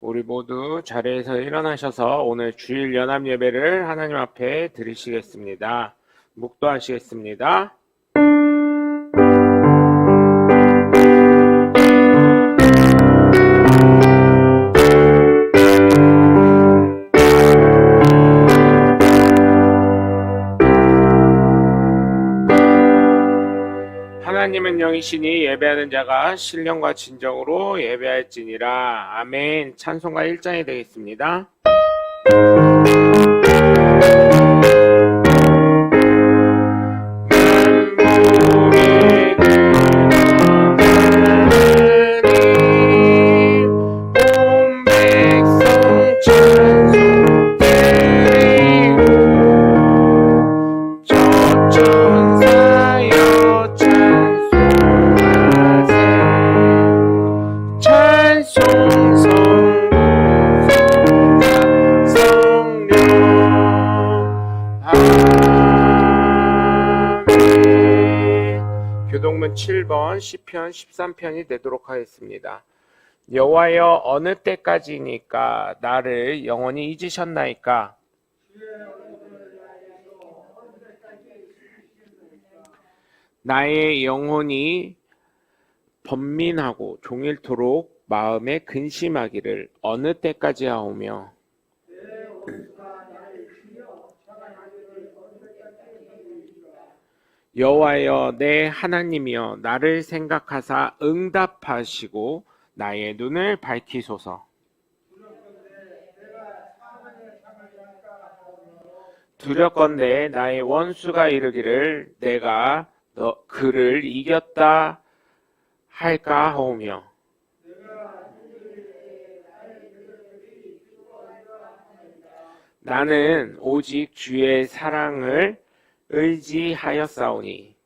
우리 모두 자리에서 일어나셔서 오늘 주일 연합 예배를 하나님 앞에 드리시겠습니다. 묵도하시겠습니다. 하나님은 영이시니 예배하는 자가 신령과 진정으로 예배할지니라. 아멘. 찬송가 1장이 되겠습니다. 교동문 7번 시편 13편이 되도록 하겠습니다. 여호와여, 어느 때까지니까 나를 영원히 잊으셨나이까? 나의 영혼이 번민하고 종일토록 마음에 근심하기를 어느 때까지 하오며, 여호와여 내 하나님이여 나를 생각하사 응답하시고 나의 눈을 밝히소서. 두렵건대 나의 원수가 이르기를 내가 그를 이겼다 할까 하오며, 나는 오직 주의 사랑을 의지하였사오니.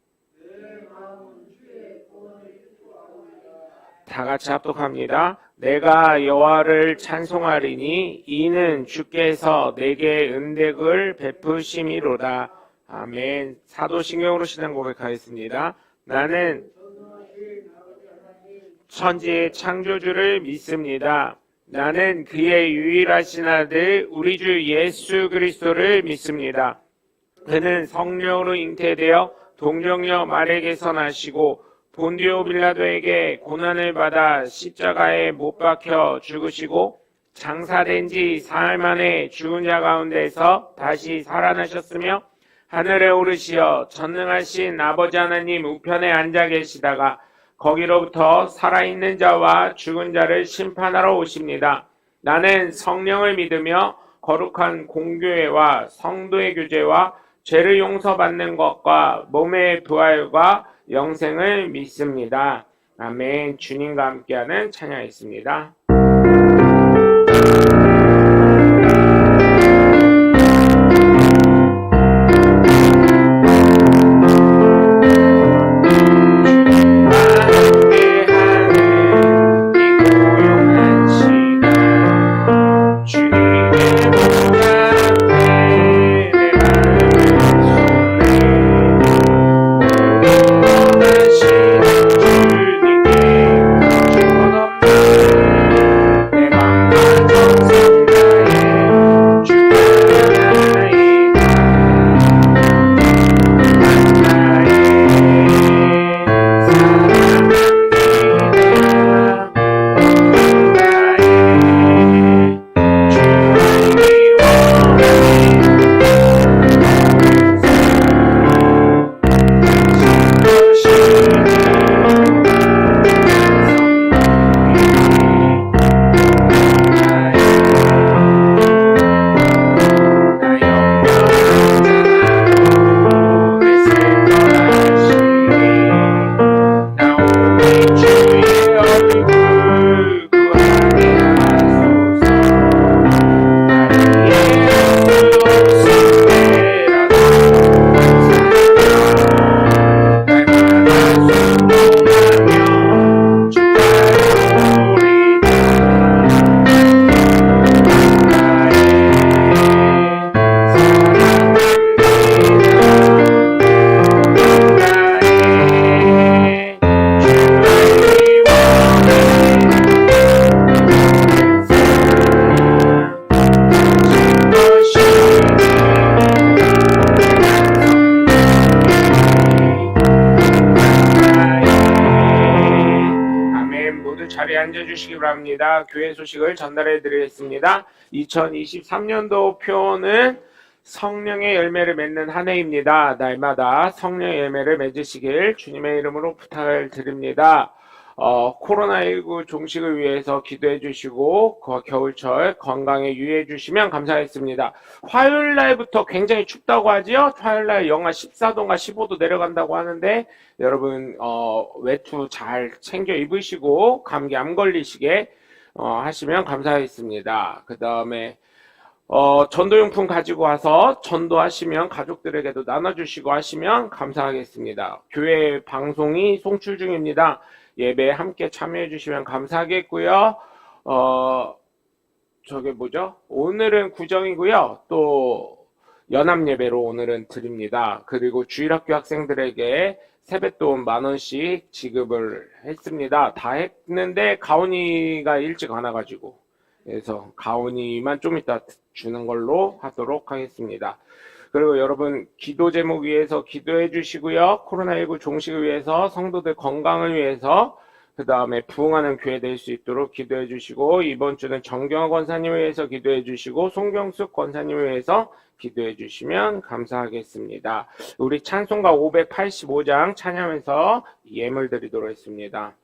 다 같이 합독합니다. 내가 여호와를 찬송하리니 이는 주께서 내게 은덕을 베푸심이로다. 아멘. 사도신경으로 신앙 고백하겠습니다. 나는 천지의 창조주를 믿습니다. 나는 그의 유일하신 아들 우리 주 예수 그리스도를 믿습니다. 그는 성령으로 잉태되어 동정녀 마리아에게서 나시고 본디오 빌라도에게 고난을 받아 십자가에 못 박혀 죽으시고 장사된 지 사흘 만에 죽은 자 가운데서 다시 살아나셨으며 하늘에 오르시어 전능하신 아버지 하나님 우편에 앉아 계시다가 거기로부터 살아있는 자와 죽은 자를 심판하러 오십니다. 나는 성령을 믿으며 거룩한 공교회와 성도의 교제와 죄를 용서받는 것과 몸의 부활과 영생을 믿습니다. 아멘. 주님과 함께하는 찬양이있습니다. 모두 자리에 앉아주시기 바랍니다. 교회 소식을 전달해 드리겠습니다. 2023년도 표는 성령의 열매를 맺는 한 해입니다. 날마다 성령의 열매를 맺으시길 주님의 이름으로 부탁을 드립니다. 코로나19 종식을 위해서 기도해 주시고 겨울철 건강에 유의해 주시면 감사하겠습니다. 화요일 날부터 굉장히 춥다고 하지요. 화요일 날 영하 14도인가 15도 내려간다고 하는데 여러분 외투 잘 챙겨 입으시고 감기 안 걸리시게 하시면 감사하겠습니다. 그 다음에 전도용품 가지고 와서 전도하시면 가족들에게도 나눠주시고 하시면 감사하겠습니다. 교회 방송이 송출 중입니다. 예배에 함께 참여해 주시면 감사하겠고요. 오늘은 구정이고요. 또 연합예배로 오늘은 드립니다. 그리고 주일학교 학생들에게 세뱃돈 10,000원씩 지급을 했습니다. 다 했는데 가온이가 일찍 안 와가지고 그래서 가온이만 좀 이따 주는 걸로 하도록 하겠습니다. 그리고 여러분 기도 제목 위해서 기도해 주시고요. 코로나19 종식을 위해서 성도들 건강을 위해서 그 다음에 부흥하는 교회 될 수 있도록 기도해 주시고 이번 주는 정경화 권사님을 위해서 기도해 주시고 송경숙 권사님을 위해서 기도해 주시면 감사하겠습니다. 우리 찬송가 585장 찬양하면서 예물 드리도록 하겠습니다.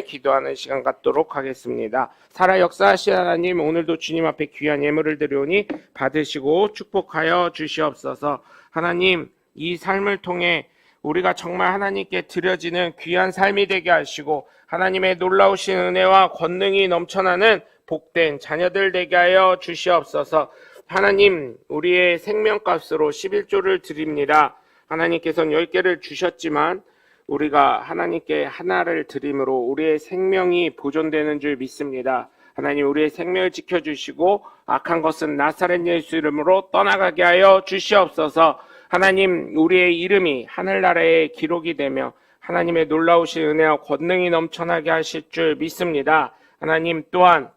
기도하는 시간 갖도록 하겠습니다. 살아 역사하신 하나님, 오늘도 주님 앞에 귀한 예물을 드려오니 받으시고 축복하여 주시옵소서. 하나님, 이 삶을 통해 우리가 정말 하나님께 드려지는 귀한 삶이 되게 하시고 하나님의 놀라우신 은혜와 권능이 넘쳐나는 복된 자녀들 되게 하여 주시옵소서. 하나님, 우리의 생명값으로 11조를 드립니다. 하나님께서는 10개를 주셨지만 우리가 하나님께 하나를 드림으로 우리의 생명이 보존되는 줄 믿습니다. 하나님, 우리의 생명을 지켜주시고 악한 것은 나사렛 예수 이름으로 떠나가게 하여 주시옵소서. 하나님, 우리의 이름이 하늘나라에 기록이 되며 하나님의 놀라우신 은혜와 권능이 넘쳐나게 하실 줄 믿습니다. 하나님 또한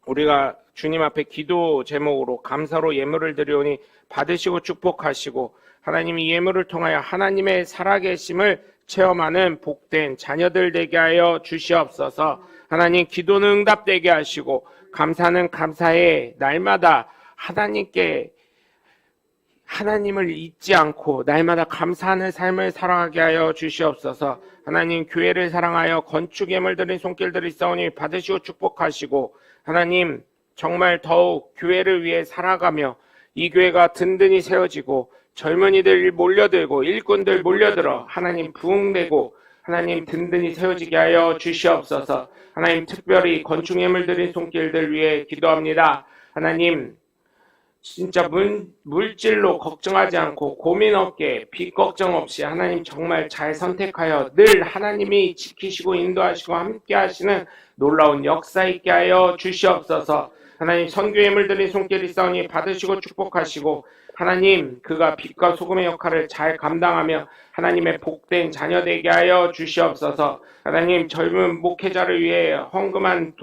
우리가 주님 앞에 기도 제목으로 감사로 예물을 드리오니 받으시고 축복하시고 하나님이 예물을 통하여 하나님의 살아계심을 체험하는 복된 자녀들 되게 하여 주시옵소서. 하나님 기도는 응답되게 하시고 감사는 감사에 날마다 하나님께 하나님을 잊지 않고 날마다 감사하는 삶을 살아가게 하여 주시옵소서. 하나님 교회를 사랑하여 건축 예물 드린 손길들이 있사오니 받으시고 축복하시고 하나님 정말 더욱 교회를 위해 살아가며 이 교회가 든든히 세워지고 젊은이들 몰려들고 일꾼들 몰려들어 하나님 부흥되고 하나님 든든히 세워지게 하여 주시옵소서. 하나님 특별히 건축 예물 드린 손길들 위해 기도합니다. 하나님 진짜 물질로 걱정하지 않고 고민 없게 빚 걱정 없이 하나님 정말 잘 선택하여 늘 하나님이 지키시고 인도하시고 함께 하시는 놀라운 역사 있게 하여 주시옵소서. 하나님 선교 예물 드린 손길이 있사오니 받으시고 축복하시고 하나님 그가 빛과 소금의 역할을 잘 감당하며 하나님의 복된 자녀 되게 하여 주시옵소서. 하나님 젊은 목회자를 위해 헌금한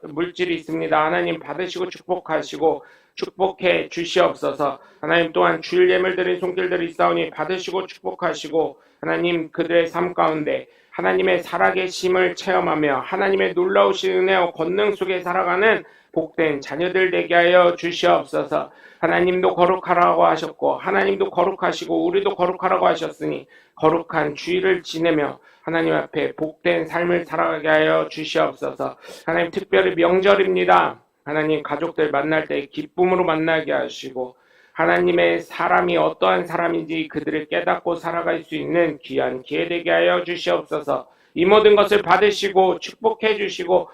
물질이 있습니다. 하나님 받으시고 축복하시고 축복해 주시옵소서. 하나님 또한 주일 예물 드린 손길들이 있사오니 받으시고 축복하시고 하나님 그들의 삶 가운데 하나님의 살아계심을 체험하며 하나님의 놀라우신 은혜와 권능 속에 살아가는 복된 자녀들 되게 하여 주시옵소서. 하나님도 거룩하라고 하셨고 하나님도 거룩하시고 우리도 거룩하라고 하셨으니 거룩한 주일을 지내며 하나님 앞에 복된 삶을 살아가게 하여 주시옵소서. 하나님 특별히 명절입니다. 하나님 가족들 만날 때 기쁨으로 만나게 하시고 하나님의 사람이 어떠한 사람인지 그들을 깨닫고 살아갈 수 있는 귀한 기회 되게 하여 주시옵소서. 이 모든 것을 받으시고 축복해 주시고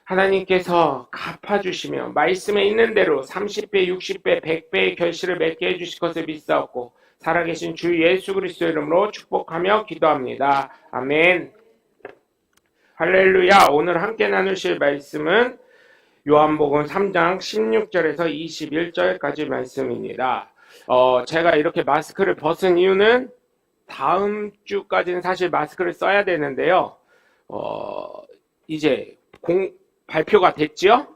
하나님께서 갚아주시며 말씀에 있는 대로 30배, 60배, 100배의 결실을 맺게 해주실 것을 믿사옵고 살아계신 주 예수 그리스도 이름으로 축복하며 기도합니다. 아멘. 할렐루야. 오늘 함께 나누실 말씀은 요한복음 3장 16절에서 21절까지 말씀입니다. 제가 이렇게 마스크를 벗은 이유는 다음 주까지는 사실 마스크를 써야 되는데요. 이제 발표가 됐죠?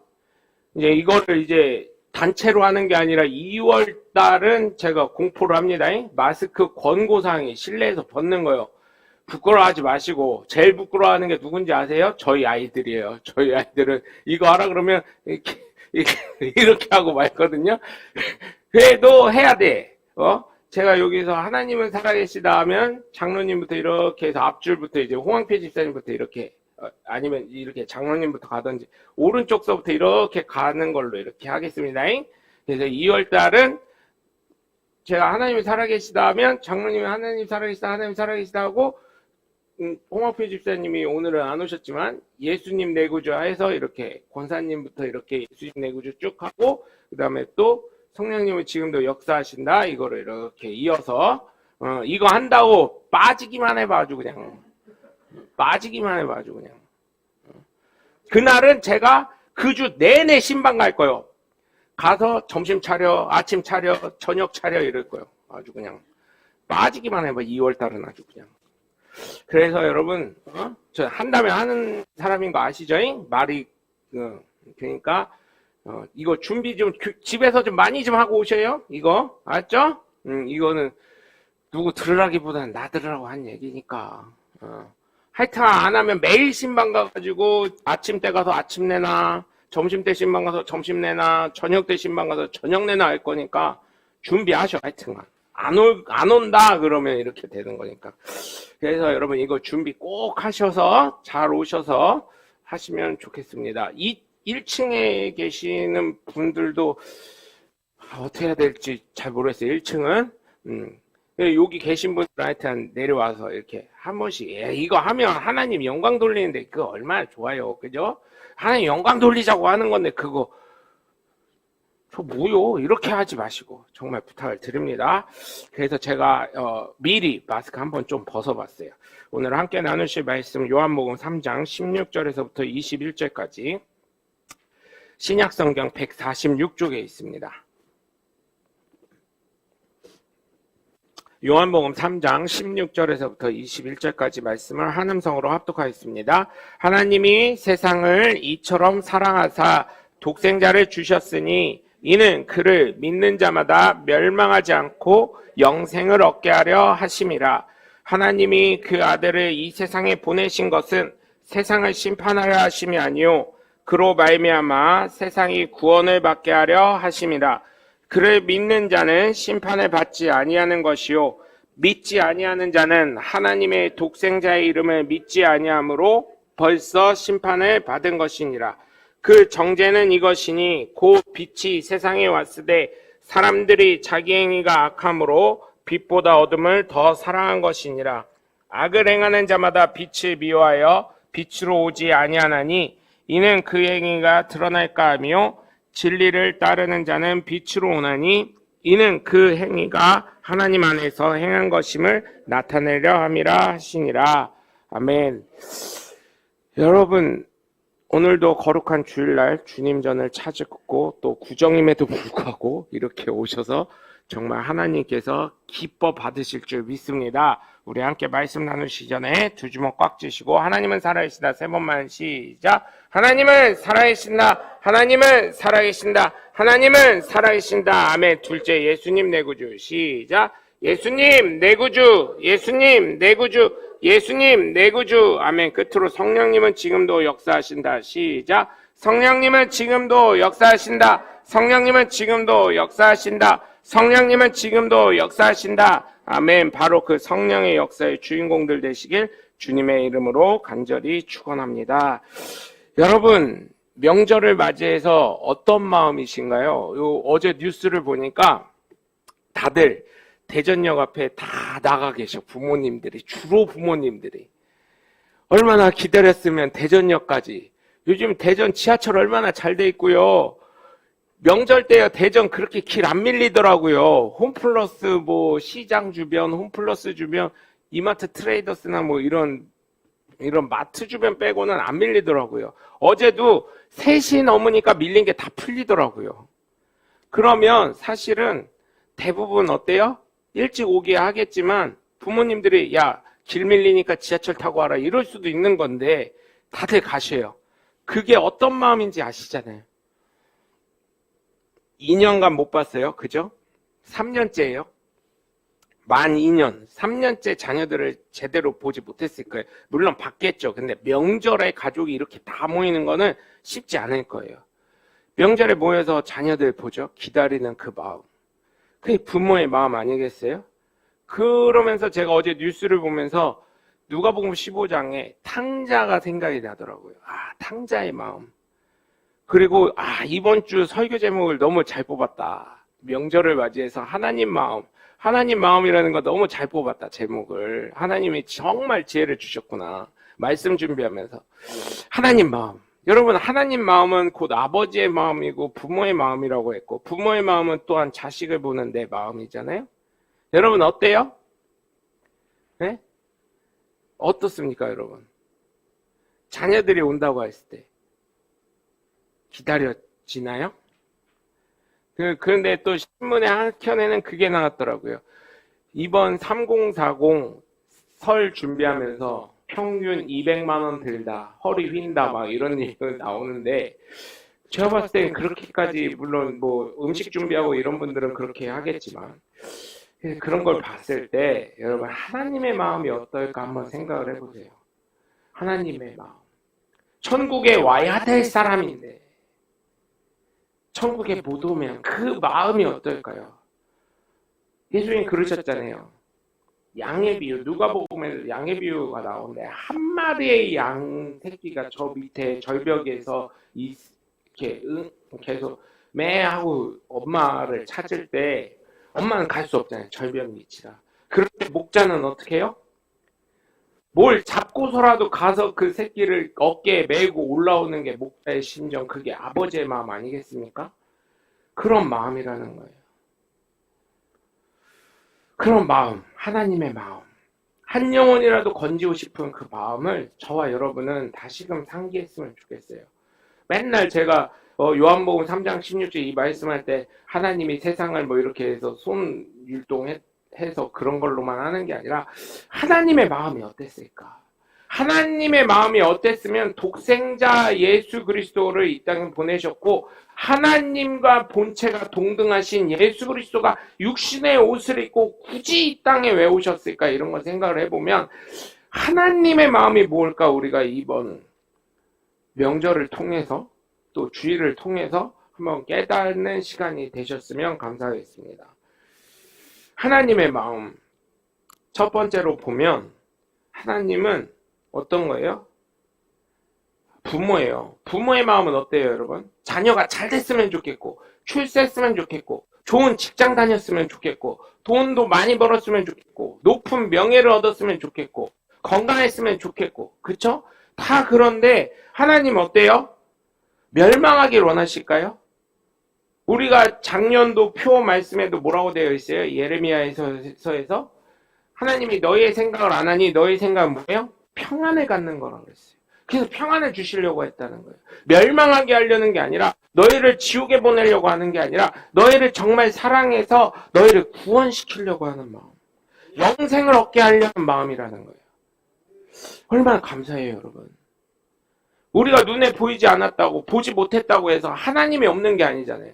이제 이거를 이제 단체로 하는 게 아니라 2월 달은 제가 공포를 합니다. 마스크 권고사항이 실내에서 벗는 거요. 부끄러워하지 마시고 제일 부끄러워하는 게 누군지 아세요? 저희 아이들이에요. 저희 아이들은 이거 하라 그러면 이렇게 하고 말거든요. 그래도 해야 돼. 제가 여기서 하나님은 살아계시다 하면 장로님부터 이렇게 해서 앞줄부터 이제 홍황표 집사님부터 이렇게 아니면 이렇게 장로님부터 가든지 오른쪽서부터 이렇게 가는 걸로 이렇게 하겠습니다. 그래서 2월 달은 제가 하나님이 살아계시다 하면 장로님이 하나님 살아계시다 하나님 살아계시다 하고 홍학표 집사님이 오늘은 안 오셨지만 예수님 내구주 해서 이렇게 권사님부터 이렇게 예수님 내구주 쭉 하고 그 다음에 또 성령님은 지금도 역사하신다 이거를 이렇게 이어서 이거 한다고 빠지기만 해봐 아주 그냥 빠지기만 해봐 아주 그냥 그날은 제가 그 주 내내 신방 갈 거요. 가서 점심 차려 아침 차려 저녁 차려 이럴 거요. 아주 그냥 빠지기만 해봐 2월 달은 아주 그냥. 그래서 여러분 저 한다면 하는 사람인 거 아시죠? 말이 그러니까 이거 준비 좀 집에서 좀 많이 좀 하고 오셔요. 이거 알았죠? 이거는 누구 들으라기보다는 나 들으라고 한 얘기니까. 하여튼 안 하면 매일 신방 가가지고 아침 때 가서 아침 내나 점심 때 신방 가서 점심 내나 저녁 때 신방 가서 저녁 내나 할 거니까 준비하셔. 하여튼 안 온다 그러면 이렇게 되는 거니까. 그래서 여러분 이거 준비 꼭 하셔서 잘 오셔서 하시면 좋겠습니다. 1층에 계시는 분들도 어떻게 해야 될지 잘 모르겠어요. 1층은 여기 계신 분들 하여튼 내려와서 이렇게 한 번씩 이거 하면 하나님 영광 돌리는데 그거 얼마나 좋아요. 그죠? 하나님 영광 돌리자고 하는 건데 그거 저 뭐요? 이렇게 하지 마시고 정말 부탁을 드립니다. 그래서 제가 미리 마스크 한번 좀 벗어봤어요. 오늘 함께 나누실 말씀 요한복음 3장 16절에서부터 21절까지 신약성경 146쪽에 있습니다. 요한복음 3장 16절에서부터 21절까지 말씀을 한음성으로 합독하였습니다. 하나님이 세상을 이처럼 사랑하사 독생자를 주셨으니 이는 그를 믿는 자마다 멸망하지 않고 영생을 얻게 하려 하심이라. 하나님이 그 아들을 이 세상에 보내신 것은 세상을 심판하려 하심이 아니요 그로 말미암아 세상이 구원을 받게 하려 하심이라. 그를 믿는 자는 심판을 받지 아니하는 것이요 믿지 아니하는 자는 하나님의 독생자의 이름을 믿지 아니하므로 벌써 심판을 받은 것이니라. 그 정죄는 이것이니 곧 빛이 세상에 왔으되 사람들이 자기 행위가 악함으로 빛보다 어둠을 더 사랑한 것이니라. 악을 행하는 자마다 빛을 미워하여 빛으로 오지 아니하나니 이는 그 행위가 드러날까 하며 진리를 따르는 자는 빛으로 오나니 이는 그 행위가 하나님 안에서 행한 것임을 나타내려 함이라 하시니라. 아멘. 여러분, 오늘도 거룩한 주일날 주님 전을 찾고 또 구정임에도 불구하고 이렇게 오셔서 정말 하나님께서 기뻐 받으실 줄 믿습니다. 우리 함께 말씀 나누시기 전에 두 주먹 꽉 쥐시고 하나님은 살아계신다 세 번만 시작. 하나님은 살아계신다. 하나님은 살아계신다. 하나님은 살아계신다. 아멘. 둘째, 예수님 내 구주 시작. 예수님 내 구주, 예수님 내 구주, 예수님 내 구주. 아멘. 끝으로 성령님은 지금도 역사하신다 시작. 성령님은 지금도 역사하신다. 성령님은 지금도 역사하신다. 성령님은 지금도 역사하신다. 아멘. 바로 그 성령의 역사의 주인공들 되시길 주님의 이름으로 간절히 축원합니다. 여러분, 명절을 맞이해서 어떤 마음이신가요? 어제 뉴스를 보니까 다들 대전역 앞에 다 나가 계셔. 부모님들이, 주로 부모님들이. 얼마나 기다렸으면 대전역까지. 요즘 대전 지하철 얼마나 잘 돼 있고요. 명절 때요, 대전 그렇게 길 안 밀리더라고요. 홈플러스 뭐 시장 주변, 홈플러스 주변, 이마트 트레이더스나 뭐 이런 마트 주변 빼고는 안 밀리더라고요. 어제도 3시 넘으니까 밀린 게 다 풀리더라고요. 그러면 사실은 대부분 어때요? 일찍 오게 하겠지만 부모님들이 야, 길 밀리니까 지하철 타고 와라 이럴 수도 있는 건데 다들 가셔요. 그게 어떤 마음인지 아시잖아요. 2년간 못 봤어요. 그죠? 3년째예요. 만 2년, 3년째 자녀들을 제대로 보지 못했을 거예요. 물론 봤겠죠. 근데 명절에 가족이 이렇게 다 모이는 거는 쉽지 않을 거예요. 명절에 모여서 자녀들 보죠. 기다리는 그 마음. 그게 부모의 마음 아니겠어요? 그러면서 제가 어제 뉴스를 보면서 누가복음 15장에 탕자가 생각이 나더라고요. 아, 탕자의 마음. 그리고 이번 주 설교 제목을 너무 잘 뽑았다. 명절을 맞이해서 하나님 마음. 하나님 마음이라는 거 너무 잘 뽑았다. 제목을. 하나님이 정말 지혜를 주셨구나. 말씀 준비하면서. 하나님 마음. 여러분, 하나님 마음은 곧 아버지의 마음이고 부모의 마음이라고 했고 부모의 마음은 또한 자식을 보는 내 마음이잖아요. 여러분 어때요? 네? 어떻습니까, 여러분? 자녀들이 온다고 했을 때 기다려지나요? 그런데 또 신문의 한 켠에는 그게 나왔더라고요. 이번 3040 설 준비하면서 평균 200만 원 들다, 허리 휜다, 막 이런 얘기가 나오는데, 제가 봤을 땐 그렇게까지, 물론 뭐 음식 준비하고 이런 분들은 그렇게 하겠지만, 그런 걸 봤을 때, 여러분, 하나님의 마음이 어떨까 한번 생각을 해보세요. 하나님의 마음. 천국에 와야 될 사람인데, 천국에 못 오면 그 마음이 어떨까요? 예수님 그러셨잖아요. 양의 비유, 누가복음에 양의 비유가 나오는데 한 마리의 양 새끼가 저 밑에 절벽에서 이렇게 계속 매하고 엄마를 찾을 때 엄마는 갈 수 없잖아요. 절벽 밑이라. 그럴 때 목자는 어떻게 해요? 뭘 잡고서라도 가서 그 새끼를 어깨에 메고 올라오는 게 목자의 심정, 그게 아버지의 마음 아니겠습니까? 그런 마음이라는 거예요. 그런 마음, 하나님의 마음. 한 영혼이라도 건지고 싶은 그 마음을 저와 여러분은 다시금 상기했으면 좋겠어요. 맨날 제가 요한복음 3장 16절 이 말씀할 때 하나님이 세상을 뭐 이렇게 해서 손 율동했 해서 그런 걸로만 하는 게 아니라 하나님의 마음이 어땠을까? 하나님의 마음이 어땠으면 독생자 예수 그리스도를 이 땅에 보내셨고 하나님과 본체가 동등하신 예수 그리스도가 육신의 옷을 입고 굳이 이 땅에 왜 오셨을까? 이런 걸 생각을 해보면 하나님의 마음이 뭘까? 우리가 이번 명절을 통해서 또 주일을 통해서 한번 깨닫는 시간이 되셨으면 감사하겠습니다. 하나님의 마음 첫 번째로 보면 하나님은 어떤 거예요? 부모예요. 부모의 마음은 어때요, 여러분? 자녀가 잘 됐으면 좋겠고, 출세했으면 좋겠고, 좋은 직장 다녔으면 좋겠고, 돈도 많이 벌었으면 좋겠고, 높은 명예를 얻었으면 좋겠고, 건강했으면 좋겠고, 그쵸? 다 그런데 하나님 어때요? 멸망하길 원하실까요? 우리가 작년도 표 말씀에도 뭐라고 되어 있어요? 예레미야에서 하나님이 너희의 생각을 안 하니 너희의 생각은 뭐예요? 평안을 갖는 거라고 그랬어요. 그래서 평안을 주시려고 했다는 거예요. 멸망하게 하려는 게 아니라 너희를 지옥에 보내려고 하는 게 아니라 너희를 정말 사랑해서 너희를 구원시키려고 하는 마음. 영생을 얻게 하려는 마음이라는 거예요. 얼마나 감사해요, 여러분. 우리가 눈에 보이지 않았다고 보지 못했다고 해서 하나님이 없는 게 아니잖아요.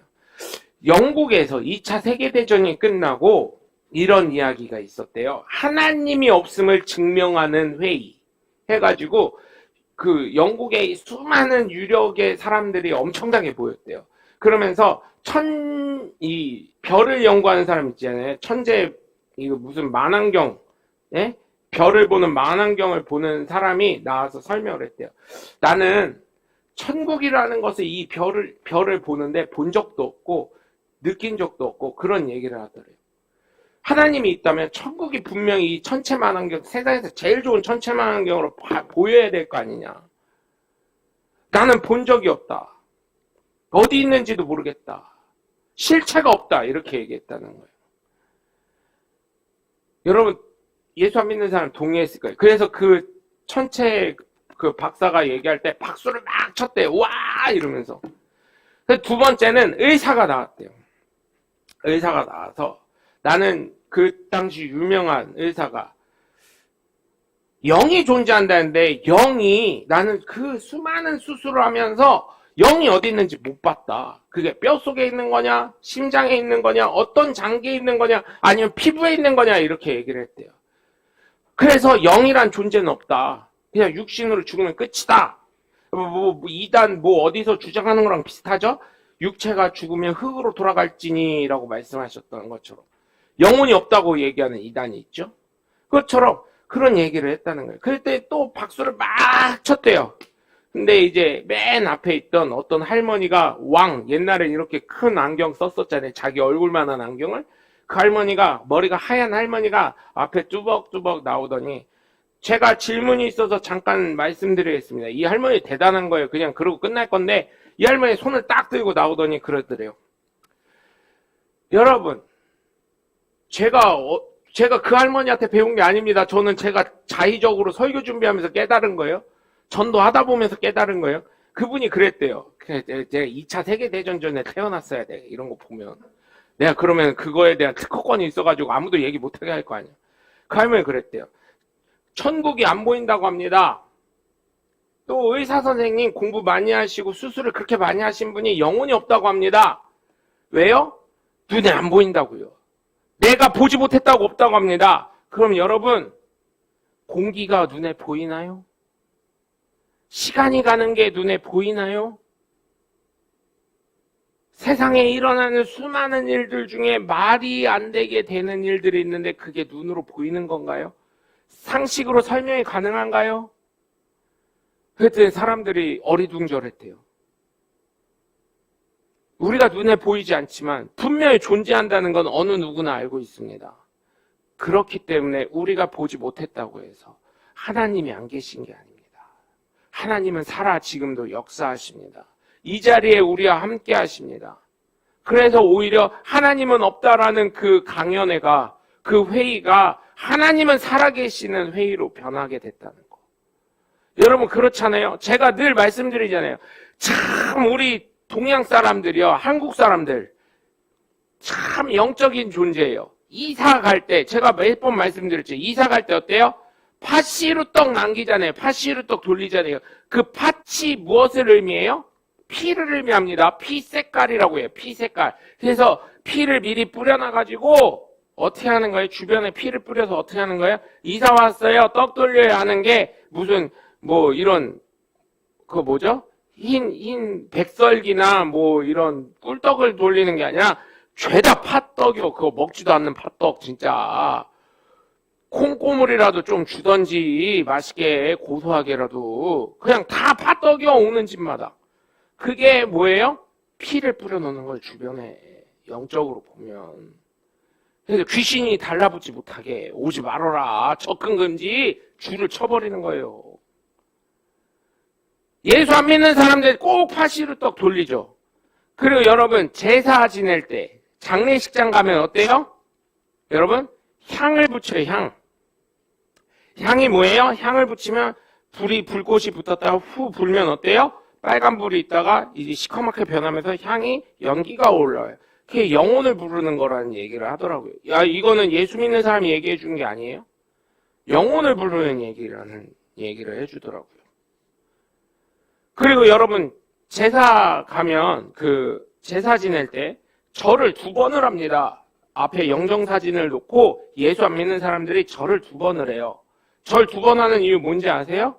영국에서 2차 세계대전이 끝나고 이런 이야기가 있었대요. 하나님이 없음을 증명하는 회의 해가지고 그 영국의 수많은 유력의 사람들이 엄청나게 모였대요. 그러면서 이 별을 연구하는 사람 있잖아요. 천재 이거 무슨 만안경, 예? 별을 보는 만안경을 보는 사람이 나와서 설명을 했대요. 나는 천국이라는 것을 이 별을 보는데 본 적도 없고 느낀 적도 없고 그런 얘기를 하더래요. 하나님이 있다면 천국이 분명히 이 천체만환경, 세상에서 제일 좋은 천체만환경으로 보여야 될 거 아니냐. 나는 본 적이 없다. 어디 있는지도 모르겠다. 실체가 없다. 이렇게 얘기했다는 거예요. 여러분 예수 안 믿는 사람 동의했을 거예요. 그래서 그 천체 그 박사가 얘기할 때 박수를 막 쳤대요. 와 이러면서. 두 번째는 의사가 나왔대요. 의사가 나와서 나는 그 당시 유명한 의사가 영이 존재한다는데 영이 나는 그 수많은 수술을 하면서 영이 어디 있는지 못 봤다. 그게 뼈 속에 있는 거냐, 심장에 있는 거냐, 어떤 장기에 있는 거냐, 아니면 피부에 있는 거냐 이렇게 얘기를 했대요. 그래서 영이란 존재는 없다. 그냥 육신으로 죽으면 끝이다. 이단 어디서 주장하는 거랑 비슷하죠? 육체가 죽으면 흙으로 돌아갈지니라고 말씀하셨던 것처럼 영혼이 없다고 얘기하는 이단이 있죠. 그것처럼 그런 얘기를 했다는 거예요. 그때 또 박수를 막 쳤대요. 근데 이제 맨 앞에 있던 어떤 할머니가 옛날에 이렇게 큰 안경 썼었잖아요. 자기 얼굴만한 안경을. 그 할머니가 머리가 하얀 할머니가 앞에 뚜벅뚜벅 나오더니 제가 질문이 있어서 잠깐 말씀드리겠습니다. 이 할머니 대단한 거예요. 그냥 그러고 끝날 건데 이 할머니 손을 딱 들고 나오더니 그러더래요. 여러분 제가 그 할머니한테 배운 게 아닙니다. 저는 제가 자의적으로 설교 준비하면서 깨달은 거예요. 전도하다 보면서 깨달은 거예요. 그분이 그랬대요. 제가 2차 세계대전 전에 태어났어야 돼. 이런 거 보면. 내가 그러면 그거에 대한 특허권이 있어가지고 아무도 얘기 못하게 할 거 아니야. 그 할머니 그랬대요. 천국이 안 보인다고 합니다. 또 의사 선생님 공부 많이 하시고 수술을 그렇게 많이 하신 분이 영혼이 없다고 합니다. 왜요? 눈에 안 보인다고요. 내가 보지 못했다고 없다고 합니다. 그럼 여러분 공기가 눈에 보이나요? 시간이 가는 게 눈에 보이나요? 세상에 일어나는 수많은 일들 중에 말이 안 되게 되는 일들이 있는데 그게 눈으로 보이는 건가요? 상식으로 설명이 가능한가요? 그랬더니 사람들이 어리둥절했대요. 우리가 눈에 보이지 않지만 분명히 존재한다는 건 어느 누구나 알고 있습니다. 그렇기 때문에 우리가 보지 못했다고 해서 하나님이 안 계신 게 아닙니다. 하나님은 살아 지금도 역사하십니다. 이 자리에 우리와 함께 하십니다. 그래서 오히려 하나님은 없다라는 그 강연회가 그 회의가 하나님은 살아계시는 회의로 변하게 됐다는 거. 여러분 그렇잖아요. 제가 늘 말씀드리잖아요. 참 우리 동양 사람들이요, 한국 사람들 참 영적인 존재예요. 이사 갈 때, 제가 몇 번 말씀드렸죠. 이사 갈 때 어때요? 팥시루떡 남기잖아요. 팥시루떡 돌리잖아요. 그 팥이 무엇을 의미해요? 피를 의미합니다. 피 색깔이라고 해요. 피 색깔. 그래서 피를 미리 뿌려놔가지고 어떻게 하는 거예요? 주변에 피를 뿌려서 어떻게 하는 거예요? 이사 왔어요. 떡 돌려야 하는 게 무슨 뭐 이런 그거 뭐죠? 흰 백설기나 뭐 이런 꿀떡을 돌리는 게 아니라 죄다 팥떡이요. 그거 먹지도 않는 팥떡 진짜. 콩고물이라도 좀 주던지 맛있게 고소하게라도 그냥 다 팥떡이요. 오는 집마다. 그게 뭐예요? 피를 뿌려놓는 거예요. 주변에 영적으로 보면. 그래서 귀신이 달라붙지 못하게 오지 말아라. 접근 금지. 줄을 쳐버리는 거예요. 예수 안 믿는 사람들 꼭 팥시루떡 돌리죠. 그리고 여러분 제사 지낼 때 장례식장 가면 어때요? 여러분 향을 붙여요. 향이 뭐예요? 향을 붙이면 불꽃이 붙었다가 후 불면 어때요? 빨간 불이 있다가 이제 시커멓게 변하면서 향이 연기가 올라와요. 그게 영혼을 부르는 거라는 얘기를 하더라고요. 야, 이거는 예수 믿는 사람이 얘기해 준 게 아니에요? 영혼을 부르는 얘기를 해주더라고요. 그리고 여러분 제사 가면 그 제사 지낼 때 절을 2번을 합니다. 앞에 영정사진을 놓고 예수 안 믿는 사람들이 절을 2번을 해요. 절 2번 하는 이유 뭔지 아세요?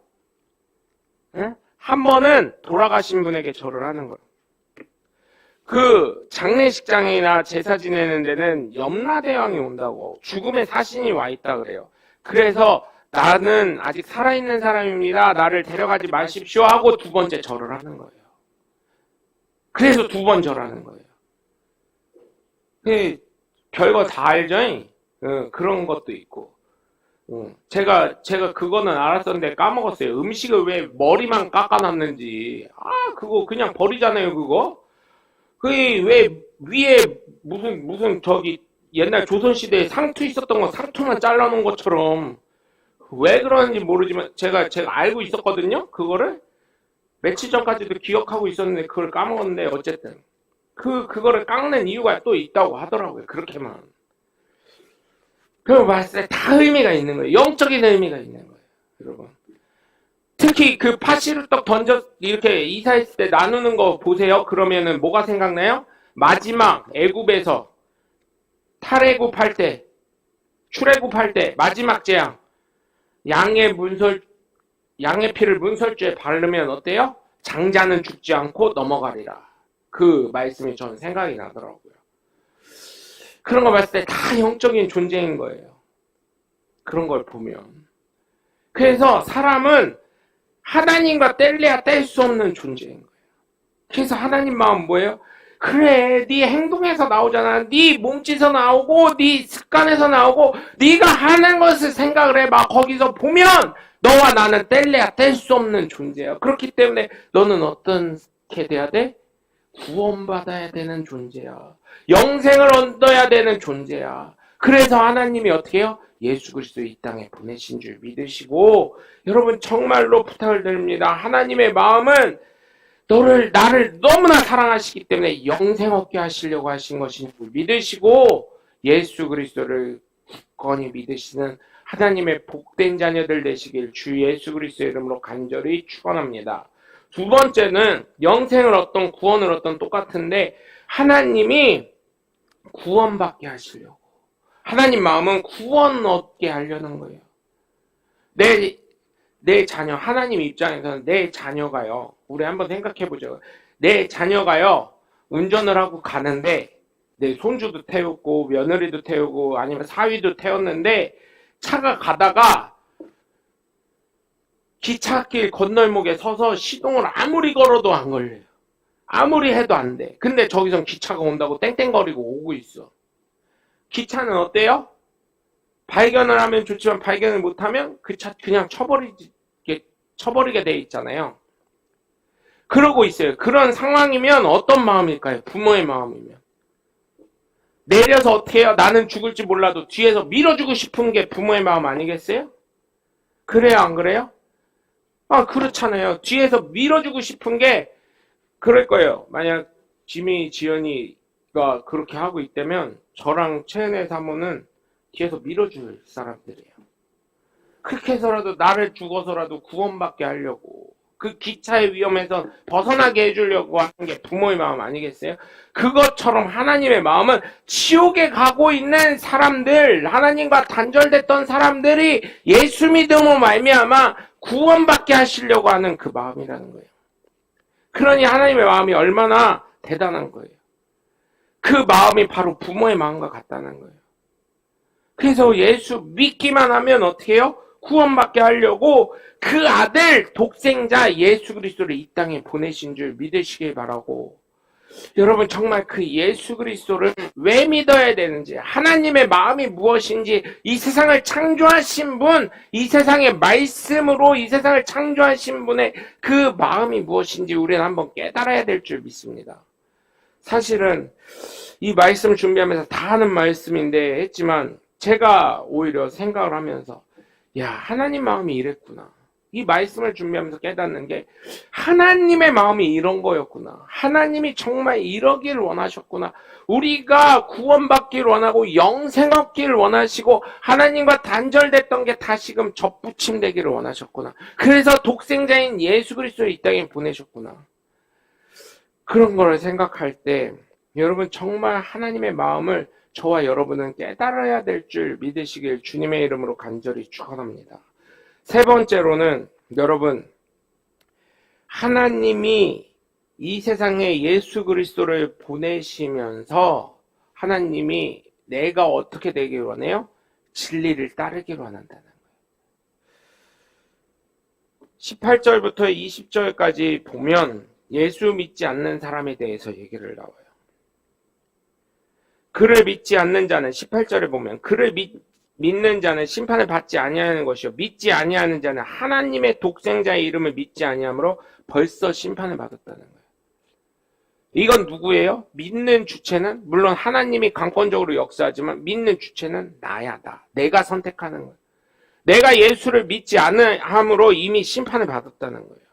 응? 한 번은 돌아가신 분에게 절을 하는 거예요. 그 장례식장이나 제사 지내는 데는 염라대왕이 온다고 죽음의 사신이 와 있다 그래요. 그래서 나는 아직 살아있는 사람입니다. 나를 데려가지 마십시오 하고 2번째 절을 하는 거예요. 그래서 2번 절하는 거예요. 별거 다 알죠? 그런 것도 있고. 제가 그거는 알았었는데 까먹었어요. 음식을 왜 머리만 깎아놨는지. 그거 그냥 버리잖아요, 그거. 그게 왜 위에 무슨 저기 옛날 조선시대에 상투 있었던 거 상투만 잘라놓은 것처럼 왜 그러는지 모르지만 제가 알고 있었거든요. 그거를 며칠 전까지도 기억하고 있었는데 그걸 까먹었는데 어쨌든 그거를 깎는 이유가 또 있다고 하더라고요. 그렇게만. 그걸 봤을 때 다 의미가 있는 거예요. 영적인 의미가 있는 거예요, 여러분. 특히 그 팥시루떡 이렇게 이사했을 때 나누는 거 보세요. 그러면은 뭐가 생각나요? 마지막 애굽에서 탈애굽할 때, 출애굽할 때 마지막 재앙. 양의 피를 문설주에 바르면 어때요? 장자는 죽지 않고 넘어가리라. 그 말씀이 저는 생각이 나더라고요. 그런 거 봤을 때 다 영적인 존재인 거예요. 그런 걸 보면. 그래서 사람은 하나님과 뗄래야 뗄 수 없는 존재인 거예요. 그래서 하나님 마음 뭐예요? 그래, 네 행동에서 나오잖아. 네 몸짓에서 나오고 네 습관에서 나오고 네가 하는 것을 생각을 해봐. 거기서 보면 너와 나는 뗄래야 뗄 수 없는 존재야. 그렇기 때문에 너는 어떻게 돼야 돼? 구원받아야 되는 존재야. 영생을 얻어야 되는 존재야. 그래서 하나님이 어떻게 해요? 예수 그리스도 이 땅에 보내신 줄 믿으시고, 여러분 정말로 부탁을 드립니다. 하나님의 마음은 나를 너무나 사랑하시기 때문에 영생 얻게 하시려고 하신 것인 줄 믿으시고, 예수 그리스도를 굳건히 믿으시는 하나님의 복된 자녀들 되시길 주 예수 그리스도의 이름으로 간절히 축원합니다. 2번째는 영생을 얻던 구원을 얻던 똑같은데 하나님이 구원받게 하시려고. 하나님 마음은 구원 얻게 하려는 거예요. 내 자녀, 하나님 입장에서는 내 자녀가요. 우리 한번 생각해보죠. 내 자녀가요. 운전을 하고 가는데 내 손주도 태우고 며느리도 태우고 아니면 사위도 태웠는데 차가 가다가 기찻길 건널목에 서서 시동을 아무리 걸어도 안 걸려요. 아무리 해도 안 돼. 근데 저기선 기차가 온다고 땡땡거리고 오고 있어. 기차는 어때요? 발견을 하면 좋지만 발견을 못하면 그 차 그냥 쳐버리게 돼 있잖아요. 그러고 있어요. 그런 상황이면 어떤 마음일까요? 부모의 마음이면. 내려서 어떻게 해요? 나는 죽을지 몰라도 뒤에서 밀어주고 싶은 게 부모의 마음 아니겠어요? 그래요, 안 그래요? 그렇잖아요. 뒤에서 밀어주고 싶은 게 그럴 거예요. 만약 지연이가 그렇게 하고 있다면 저랑 최은혜 사모는 뒤에서 밀어줄 사람들이에요. 그렇게 해서라도 나를 죽어서라도 구원받게 하려고, 그 기차의 위험에서 벗어나게 해주려고 하는 게 부모의 마음 아니겠어요? 그것처럼 하나님의 마음은 지옥에 가고 있는 사람들, 하나님과 단절됐던 사람들이 예수 믿음으로 말미암아 구원받게 하시려고 하는 그 마음이라는 거예요. 그러니 하나님의 마음이 얼마나 대단한 거예요. 그 마음이 바로 부모의 마음과 같다는 거예요. 그래서 예수 믿기만 하면 어떻게 해요? 구원받게 하려고 그 아들 독생자 예수 그리스도를 이 땅에 보내신 줄 믿으시길 바라고, 여러분 정말 그 예수 그리스도를 왜 믿어야 되는지, 하나님의 마음이 무엇인지, 이 세상을 창조하신 분, 이 세상의 말씀으로 이 세상을 창조하신 분의 그 마음이 무엇인지 우리는 한번 깨달아야 될 줄 믿습니다. 사실은 이 말씀을 준비하면서 다 하는 말씀인데 했지만 제가 오히려 생각을 하면서, 야, 하나님 마음이 이랬구나. 이 말씀을 준비하면서 깨닫는 게 하나님의 마음이 이런 거였구나. 하나님이 정말 이러기를 원하셨구나. 우리가 구원받기를 원하고 영생 얻기를 원하시고 하나님과 단절됐던 게 다시금 접붙임되기를 원하셨구나. 그래서 독생자인 예수 그리스도를 이 땅에 보내셨구나. 그런 거를 생각할 때 여러분 정말 하나님의 마음을 저와 여러분은 깨달아야 될 줄 믿으시길 주님의 이름으로 간절히 축원합니다. 세 번째로는 여러분, 하나님이 이 세상에 예수 그리스도를 보내시면서 하나님이 내가 어떻게 되길 원해요? 진리를 따르길 원한다는 거예요. 18절부터 20절까지 보면 예수 믿지 않는 사람에 대해서 얘기를 나와요. 그를 믿지 않는 자는 18절에 보면 그를 믿는 자는 심판을 받지 아니하는 것이요 믿지 아니하는 자는 하나님의 독생자의 이름을 믿지 아니하므로 벌써 심판을 받았다는 거예요. 이건 누구예요? 믿는 주체는 물론 하나님이 강권적으로 역사하지만 믿는 주체는 나야, 나. 내가 선택하는 거예요. 내가 예수를 믿지 않음으로 이미 심판을 받았다는 거예요.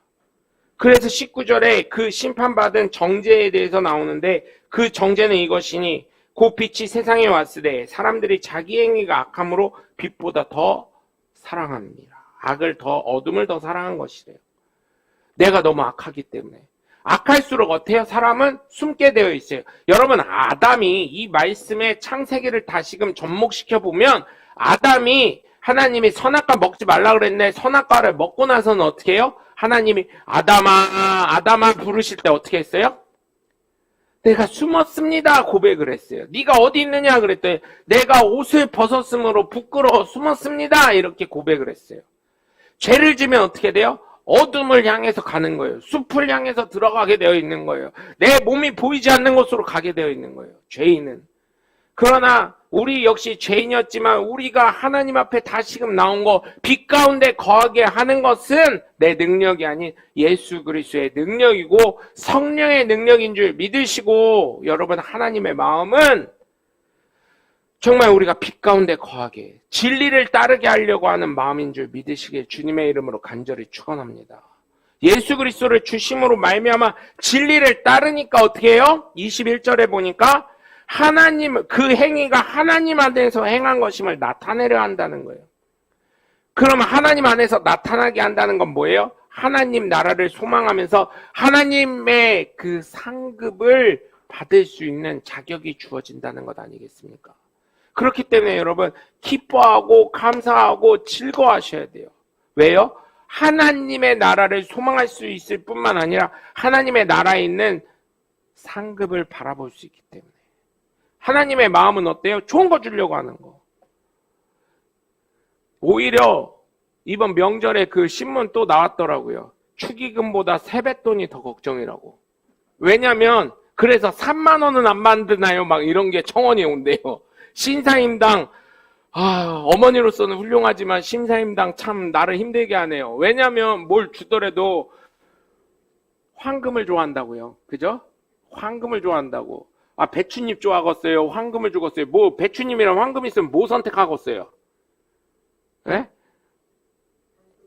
그래서 19절에 그 심판받은 정죄에 대해서 나오는데 그 정죄는 이것이니 그 빛이 세상에 왔으되 사람들이 자기 행위가 악함으로 빛보다 더 사랑합니다. 악을 더, 어둠을 더 사랑한 것이래요. 내가 너무 악하기 때문에. 악할수록 어때요? 사람은 숨게 되어 있어요. 여러분, 아담이 이 말씀의 창세기를 다시금 접목시켜 보면 아담이 하나님이 선악과 먹지 말라 그랬는데 선악과를 먹고 나서는 어떻게 해요? 하나님이 아담아 부르실 때 어떻게 했어요? 내가 숨었습니다 고백을 했어요. 네가 어디 있느냐 그랬더니 내가 옷을 벗었으므로 부끄러워 숨었습니다 이렇게 고백을 했어요. 죄를 지면 어떻게 돼요? 어둠을 향해서 가는 거예요. 숲을 향해서 들어가게 되어 있는 거예요. 내 몸이 보이지 않는 곳으로 가게 되어 있는 거예요. 죄인은. 그러나 우리 역시 죄인이었지만 우리가 하나님 앞에 다시금 나온 거, 빛 가운데 거하게 하는 것은 내 능력이 아닌 예수 그리스도의 능력이고 성령의 능력인 줄 믿으시고, 여러분 하나님의 마음은 정말 우리가 빛 가운데 거하게 진리를 따르게 하려고 하는 마음인 줄 믿으시길 주님의 이름으로 간절히 축원합니다. 예수 그리스도를 주심으로 말미암아 진리를 따르니까 어떻게 해요? 21절에 보니까 하나님, 그 행위가 하나님 안에서 행한 것임을 나타내려 한다는 거예요. 그럼 하나님 안에서 나타나게 한다는 건 뭐예요? 하나님 나라를 소망하면서 하나님의 그 상급을 받을 수 있는 자격이 주어진다는 것 아니겠습니까? 그렇기 때문에 여러분 기뻐하고 감사하고 즐거워하셔야 돼요. 왜요? 하나님의 나라를 소망할 수 있을 뿐만 아니라 하나님의 나라에 있는 상급을 바라볼 수 있기 때문에. 하나님의 마음은 어때요? 좋은 거 주려고 하는 거. 오히려 이번 명절에 그 신문 또 나왔더라고요. 축의금보다 세뱃돈이 더 걱정이라고. 왜냐면 그래서 3만 원은 안 만드나요? 막 이런 게 청원이 온대요. 신사임당, 어머니로서는 훌륭하지만 신사임당 참 나를 힘들게 하네요. 왜냐면 뭘 주더라도 황금을 좋아한다고요. 그죠? 황금을 좋아한다고. 배추잎 좋아하겠어요? 황금을 주겠어요? 뭐 배추잎이랑 황금 있으면 뭐 선택하겠어요? 네?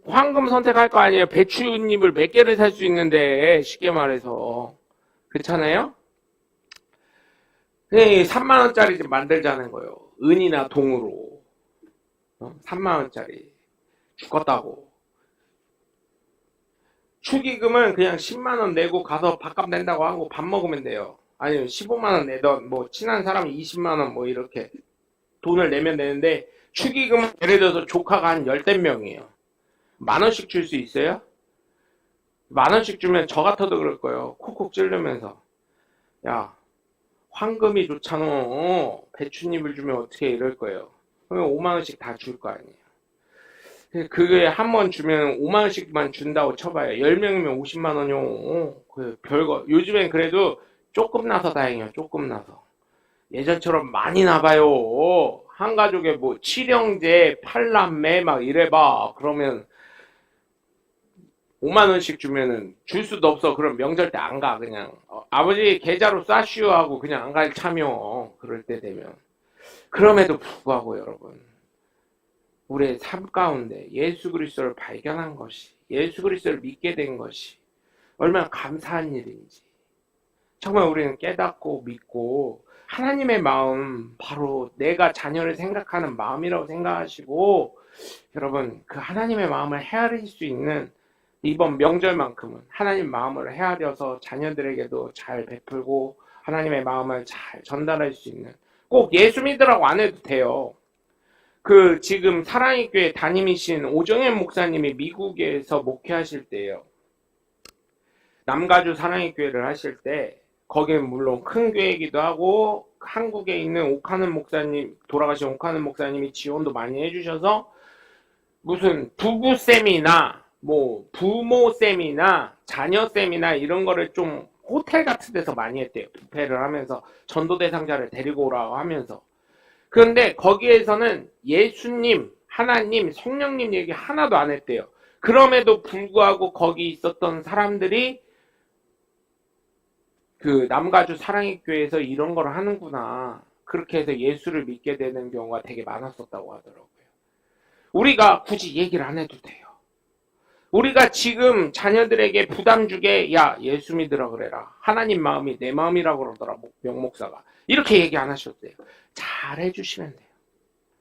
황금 선택할 거 아니에요? 배추잎을 몇 개를 살 수 있는데, 쉽게 말해서. 그렇잖아요? 3만 원짜리 좀 만들자는 거예요. 은이나 동으로. 3만 원짜리. 죽었다고. 축의금은 그냥 10만 원 내고 가서 밥값 낸다고 하고 밥 먹으면 돼요. 아니면 15만 원 내던 뭐 친한 사람이 20만 원 뭐 이렇게 돈을 내면 되는데, 축의금은 예를 들어서 조카가 한 열댓 명이에요. 만 원씩 줄 수 있어요? 만 원씩 주면 저 같아도 그럴 거예요. 콕콕 찌르면서. 야, 황금이 좋잖아. 배춧잎을 주면 어떻게 이럴 거예요. 그러면 5만 원씩 다 줄 거 아니에요. 그게 한 번 주면 5만 원씩만 준다고 쳐봐요. 10명이면 50만 원이요. 그 별거. 요즘엔 그래도 조금 나서 다행이에요. 조금 나서. 예전처럼 많이 나봐요. 한 가족에 뭐 칠형제, 팔남매 막 이래봐. 그러면 5만 원씩 주면은 줄 수도 없어. 그럼 명절 때 안 가. 그냥 아버지 계좌로 쏴슈 하고 그냥 안 갈 참여. 그럴 때 되면. 그럼에도 불구하고 여러분, 우리의 삶 가운데 예수 그리스도를 발견한 것이, 예수 그리스도를 믿게 된 것이 얼마나 감사한 일인지 정말 우리는 깨닫고 믿고, 하나님의 마음, 바로 내가 자녀를 생각하는 마음이라고 생각하시고, 여러분 그 하나님의 마음을 헤아릴 수 있는 이번 명절만큼은 하나님 마음을 헤아려서 자녀들에게도 잘 베풀고 하나님의 마음을 잘 전달할 수 있는, 꼭 예수 믿으라고 안 해도 돼요. 그 지금 사랑의 교회 담임이신 오정현 목사님이 미국에서 목회하실 때요, 남가주 사랑의 교회를 하실 때, 거기는 물론 큰 교회이기도 하고 한국에 있는 오카는 목사님, 돌아가신 오카는 목사님이 지원도 많이 해주셔서 무슨 부부 셈이나 뭐 부모 셈이나 자녀 셈이나 이런 거를 좀 호텔 같은 데서 많이 했대요. 부페를 하면서 전도 대상자를 데리고 오라고 하면서. 그런데 거기에서는 예수님, 하나님, 성령님 얘기 하나도 안 했대요. 그럼에도 불구하고 거기 있었던 사람들이 그 남가주 사랑의 교회에서 이런 걸 하는구나, 그렇게 해서 예수를 믿게 되는 경우가 되게 많았었다고 하더라고요. 우리가 굳이 얘기를 안 해도 돼요. 우리가 지금 자녀들에게 부담 주게, 야 예수 믿으라 그래라, 하나님 마음이 내 마음이라고 그러더라 명목사가, 이렇게 얘기 안 하셔도 돼요. 잘 해주시면 돼요.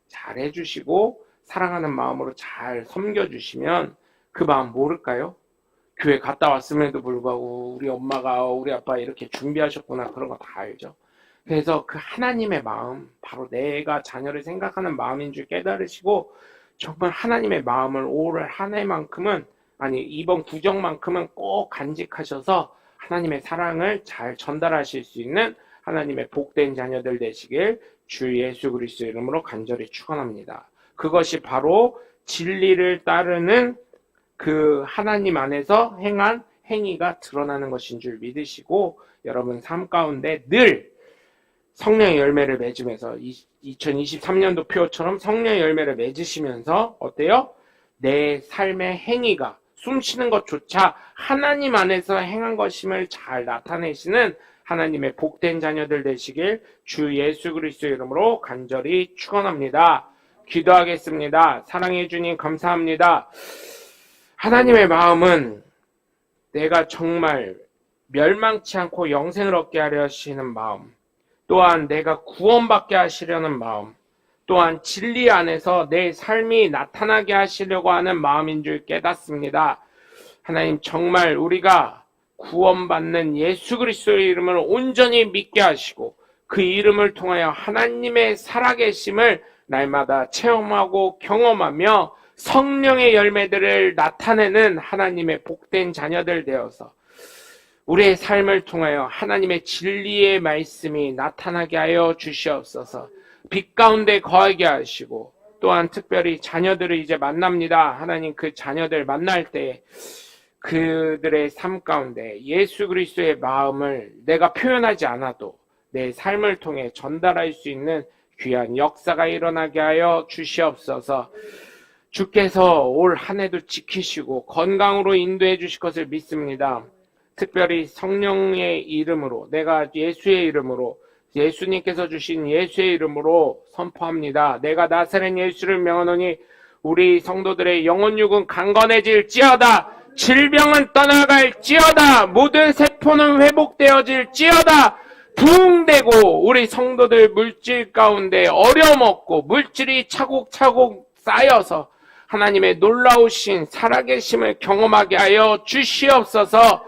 잘 해주시고 사랑하는 마음으로 잘 섬겨주시면 그 마음 모를까요? 교회 갔다 왔음에도 불구하고 우리 엄마가 우리 아빠 이렇게 준비하셨구나, 그런 거 다 알죠. 그래서 그 하나님의 마음, 바로 내가 자녀를 생각하는 마음인 줄 깨달으시고, 정말 하나님의 마음을 올 한 해만큼은, 아니 이번 구정만큼은 꼭 간직하셔서 하나님의 사랑을 잘 전달하실 수 있는 하나님의 복된 자녀들 되시길 주 예수 그리스도 이름으로 간절히 축원합니다. 그것이 바로 진리를 따르는 그 하나님 안에서 행한 행위가 드러나는 것인 줄 믿으시고, 여러분 삶 가운데 늘 성령의 열매를 맺으면서 2023년도 표처럼 성령의 열매를 맺으시면서 어때요? 내 삶의 행위가, 숨쉬는 것조차 하나님 안에서 행한 것임을 잘 나타내시는 하나님의 복된 자녀들 되시길 주 예수 그리스도 이름으로 간절히 축원합니다. 기도하겠습니다. 사랑해 주님 감사합니다. 하나님의 마음은 내가 정말 멸망치 않고 영생을 얻게 하려 하시는 마음, 또한 내가 구원받게 하시려는 마음, 또한 진리 안에서 내 삶이 나타나게 하시려고 하는 마음인 줄 깨닫습니다. 하나님, 정말 우리가 구원받는 예수 그리스도의 이름을 온전히 믿게 하시고 그 이름을 통하여 하나님의 살아계심을 날마다 체험하고 경험하며 성령의 열매들을 나타내는 하나님의 복된 자녀들 되어서 우리의 삶을 통하여 하나님의 진리의 말씀이 나타나게 하여 주시옵소서. 빛 가운데 거하게 하시고, 또한 특별히 자녀들을 이제 만납니다. 하나님, 그 자녀들 만날 때 그들의 삶 가운데 예수 그리스도의 마음을 내가 표현하지 않아도 내 삶을 통해 전달할 수 있는 귀한 역사가 일어나게 하여 주시옵소서. 주께서 올 한 해도 지키시고 건강으로 인도해 주실 것을 믿습니다. 특별히 성령의 이름으로, 내가 예수의 이름으로, 예수님께서 주신 예수의 이름으로 선포합니다. 내가 나사렛 예수를 명하노니 우리 성도들의 영혼 육은 강건해질지어다. 질병은 떠나갈지어다. 모든 세포는 회복되어질지어다. 부흥되고 우리 성도들 물질 가운데 어려먹고 물질이 차곡차곡 쌓여서 하나님의 놀라우신 살아계심을 경험하게 하여 주시옵소서.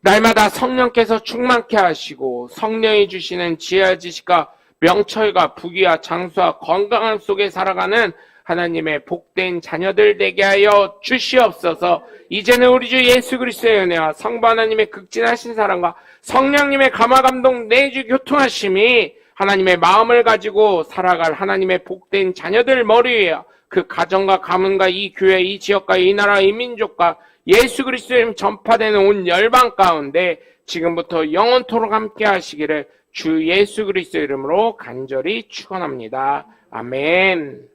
날마다 성령께서 충만케 하시고 성령이 주시는 지혜와 지식과 명철과 부귀와 장수와 건강함 속에 살아가는 하나님의 복된 자녀들 되게 하여 주시옵소서. 이제는 우리 주 예수 그리스도의 은혜와 성부 하나님의 극진하신 사랑과 성령님의 감화감동 내주 교통하심이 하나님의 마음을 가지고 살아갈 하나님의 복된 자녀들 머리 위에 그 가정과 가문과 이 교회, 이 지역과 이 나라, 이 민족과 예수 그리스도의 이름 전파되는 온 열방 가운데 지금부터 영원토록 함께 하시기를 주 예수 그리스도의 이름으로 간절히 축원합니다. 아멘.